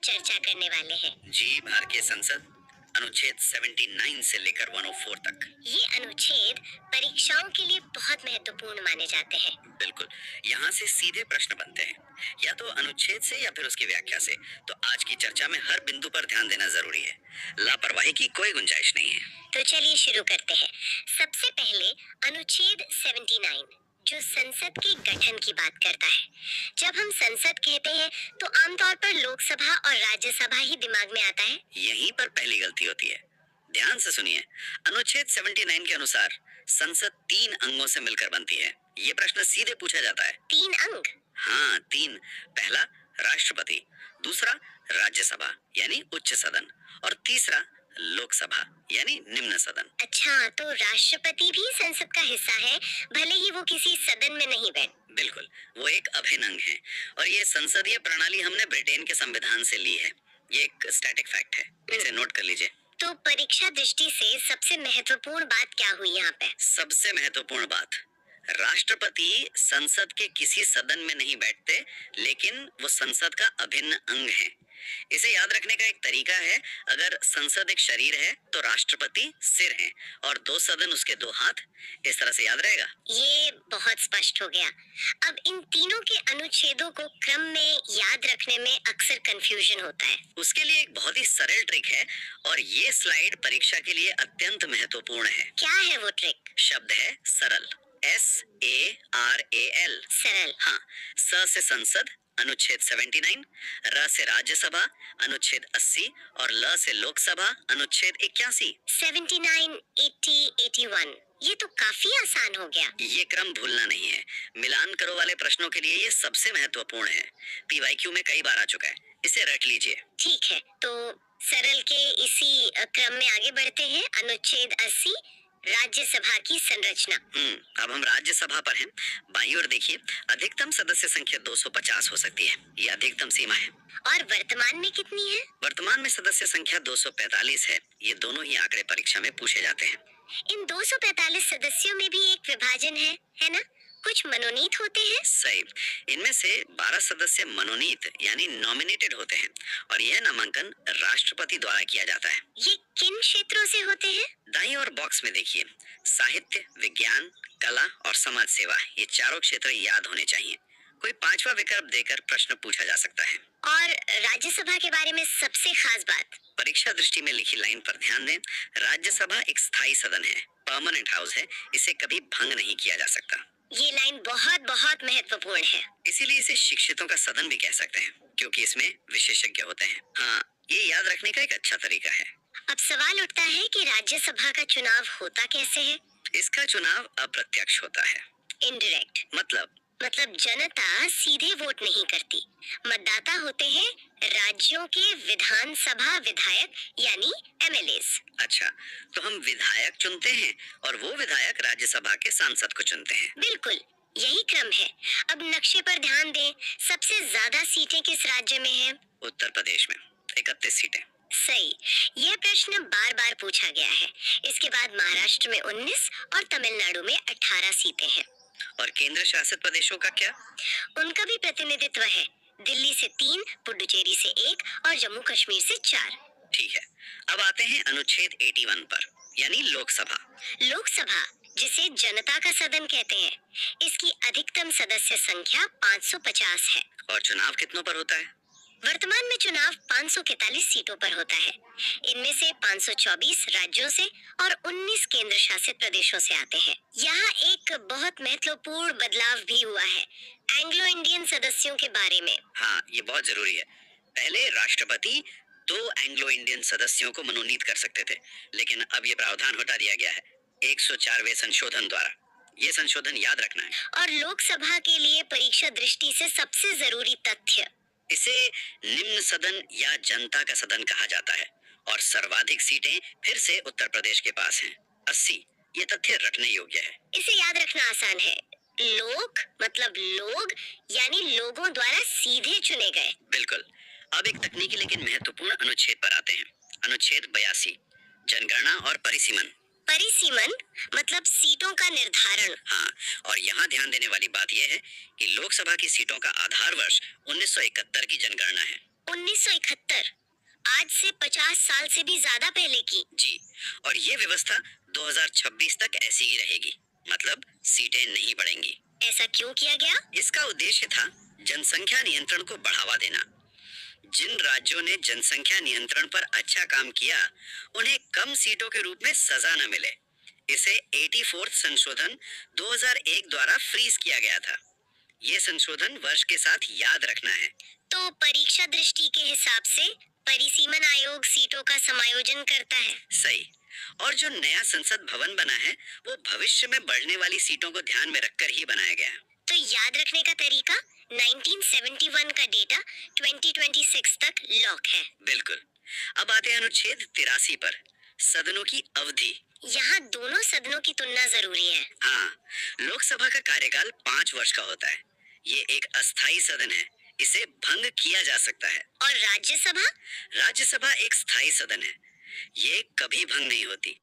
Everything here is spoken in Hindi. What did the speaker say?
चर्चा करने वाले हैं। जी, भारतीय संसद अनुच्छेद 79 से लेकर 104 तक। ये अनुच्छेद परीक्षाओं के लिए बहुत महत्वपूर्ण माने जाते हैं। बिल्कुल, यहाँ से सीधे प्रश्न बनते हैं, या तो अनुच्छेद से या फिर उसकी व्याख्या से। तो आज की चर्चा में हर बिंदु पर ध्यान देना जरूरी है। लापरवाही की कोई गुंजाइश नहीं है। तो चलिए शुरू करते हैं। सबसे पहले अनुच्छेद 79 जो संसद के गठन की बात करता है। जब हम संसद कहते हैं तो आमतौर पर लोकसभा और राज्यसभा ही दिमाग में आता है। यहीं पर पहली गलती होती है। ध्यान से सुनिए। अनुच्छेद 79 के अनुसार संसद 3 अंगों से मिलकर बनती है। ये प्रश्न सीधे पूछा जाता है। 3 अंग? हाँ, 3। पहला राष्ट्रपति, दूसरा राज्यसभा यानी उच्च सदन, और तीसरा लोकसभा यानी निम्न सदन। अच्छा, तो राष्ट्रपति भी संसद का हिस्सा है, भले ही वो किसी सदन में नहीं बैठ। बिल्कुल, वो एक अभिन्न अंग है। और ये संसदीय प्रणाली हमने ब्रिटेन के संविधान से ली है। ये एक स्टैटिक फैक्ट है, इसे नोट कर लीजिए। तो परीक्षा दृष्टि से सबसे महत्वपूर्ण बात क्या हुई यहाँ पे? सबसे महत्वपूर्ण बात, राष्ट्रपति संसद के किसी सदन में नहीं बैठते, लेकिन वो संसद का अभिन्न अंग है। इसे याद रखने का एक तरीका है, अगर संसद एक शरीर है तो राष्ट्रपति सिर है और 2 सदन उसके 2 हाथ। इस तरह से याद रहेगा। ये बहुत स्पष्ट हो गया। अब इन तीनों के अनुच्छेदों को क्रम में याद रखने में अक्सर कंफ्यूजन होता है। उसके लिए एक बहुत ही सरल ट्रिक है, और ये स्लाइड परीक्षा के लिए अत्यंत महत्वपूर्ण है। क्या है वो ट्रिक? शब्द है सरल, SARAL। सरल। हाँ, स से संसद अनुच्छेद 79, र से राज्यसभा अनुच्छेद 80 और ल से लोकसभा अनुच्छेद 81। 79, 80, 81 ये तो काफी आसान हो गया। ये क्रम भूलना नहीं है। मिलान करो वाले प्रश्नों के लिए ये सबसे महत्वपूर्ण है। PYQ में कई बार आ चुका है, इसे रट लीजिए। ठीक है, तो सरल के इसी क्रम में आगे बढ़ते हैं। अनुच्छेद 80 राज्यसभा की संरचना। अब हम राज्यसभा पर हैं। बाईं ओर देखिए, अधिकतम सदस्य संख्या 250 हो सकती है। ये अधिकतम सीमा है। और वर्तमान में कितनी है? वर्तमान में सदस्य संख्या 245 है। ये दोनों ही आंकड़े परीक्षा में पूछे जाते हैं। इन 245 सदस्यों में भी एक विभाजन है ना? कुछ मनोनीत होते हैं। सही। इनमें से 12 सदस्य मनोनीत यानी नॉमिनेटेड होते हैं, और यह नामांकन राष्ट्रपति द्वारा किया जाता है। ये किन क्षेत्रों से होते हैं? दाईं ओर बॉक्स में देखिए, साहित्य, विज्ञान, कला और समाज सेवा, ये चारों क्षेत्र याद होने चाहिए। कोई 5वां विकल्प देकर प्रश्न पूछा जा सकता है। और राज्यसभा के बारे में सबसे खास बात? परीक्षा दृष्टि में लिखी लाइन पर ध्यान दें। राज्यसभा एक स्थायी सदन है, परमानेंट हाउस है। इसे कभी भंग नहीं किया जा सकता। ये लाइन बहुत बहुत महत्वपूर्ण है। इसीलिए इसे शिक्षितों का सदन भी कह सकते हैं, क्योंकि इसमें विशेषज्ञ होते हैं। हाँ, ये याद रखने का एक अच्छा तरीका है। अब सवाल उठता है कि राज्यसभा का चुनाव होता कैसे है? इसका चुनाव अप्रत्यक्ष होता है। इनडायरेक्ट मतलब जनता सीधे वोट नहीं करती। मतदाता होते हैं राज्यों के विधानसभा विधायक यानी MLAs। अच्छा, तो हम विधायक चुनते हैं और वो विधायक राज्यसभा के सांसद को चुनते हैं। बिल्कुल, यही क्रम है। अब नक्शे पर ध्यान दें। सबसे ज्यादा सीटें किस राज्य में हैं? उत्तर प्रदेश में 31 सीटें। सही। यह प्रश्न बार बार पूछा गया है। इसके बाद महाराष्ट्र में 19 और तमिलनाडु में 18 सीटें हैं। और केंद्र शासित प्रदेशों का क्या? उनका भी प्रतिनिधित्व है। दिल्ली से 3, पुडुचेरी से 1 और जम्मू कश्मीर से 4। ठीक है, अब आते हैं अनुच्छेद 81 पर, यानी लोकसभा। लोकसभा, जिसे जनता का सदन कहते हैं, इसकी अधिकतम सदस्य संख्या 550 है। और चुनाव कितनों पर होता है? वर्तमान में चुनाव 541 सीटों पर होता है। इनमें से 524 राज्यों से और 19 केंद्र शासित प्रदेशों से आते हैं। यहाँ एक बहुत महत्वपूर्ण बदलाव भी हुआ है एंग्लो इंडियन सदस्यों के बारे में। हाँ, ये बहुत जरूरी है। पहले राष्ट्रपति 2 एंग्लो इंडियन सदस्यों को मनोनीत कर सकते थे, लेकिन अब ये प्रावधान हटा दिया गया है 104वें संशोधन द्वारा। ये संशोधन याद रखना है। और लोकसभा के लिए परीक्षा दृष्टि से सबसे जरूरी तथ्य, इसे निम्न सदन या जनता का सदन कहा जाता है, और सर्वाधिक सीटें फिर से उत्तर प्रदेश के पास हैं, 80। ये तथ्य रटने योग्य है। इसे याद रखना आसान है। लोक मतलब लोग, यानी लोगों द्वारा सीधे चुने गए। बिल्कुल। अब एक तकनीकी लेकिन महत्वपूर्ण अनुच्छेद पर आते हैं। अनुच्छेद 82, जनगणना और परिसीमन। परिसीमन मतलब सीटों का निर्धारण। हाँ, और यहाँ ध्यान देने वाली बात यह है कि लोकसभा की सीटों का आधार वर्ष 1971 की जनगणना है। 1971, आज से 50 साल से भी ज्यादा पहले की। जी, और ये व्यवस्था 2026 तक ऐसी ही रहेगी, मतलब सीटें नहीं बढ़ेंगी। ऐसा क्यों किया गया? इसका उद्देश्य था जनसंख्या नियंत्रण को बढ़ावा देना। जिन राज्यों ने जनसंख्या नियंत्रण पर अच्छा काम किया, उन्हें कम सीटों के रूप में सजा न मिले। इसे 84th संशोधन 2001 द्वारा फ्रीज किया गया था। ये संशोधन वर्ष के साथ याद रखना है। तो परीक्षा दृष्टि के हिसाब से परिसीमन आयोग सीटों का समायोजन करता है। सही। और जो नया संसद भवन बना है, वो भविष्य में बढ़ने वाली सीटों को ध्यान में रखकर ही बनाया गया है। तो याद रखने का तरीका 1971 का डेटा 2026 तक लॉक है। बिल्कुल। अब आते हैं अनुच्छेद 83 पर, सदनों की अवधि। यहाँ दोनों सदनों की तुलना जरूरी है। हाँ, लोकसभा का कार्यकाल 5 वर्ष का होता है। ये एक अस्थायी सदन है, इसे भंग किया जा सकता है। और राज्यसभा? राज्यसभा एक स्थायी सदन है, ये कभी भंग नहीं होती।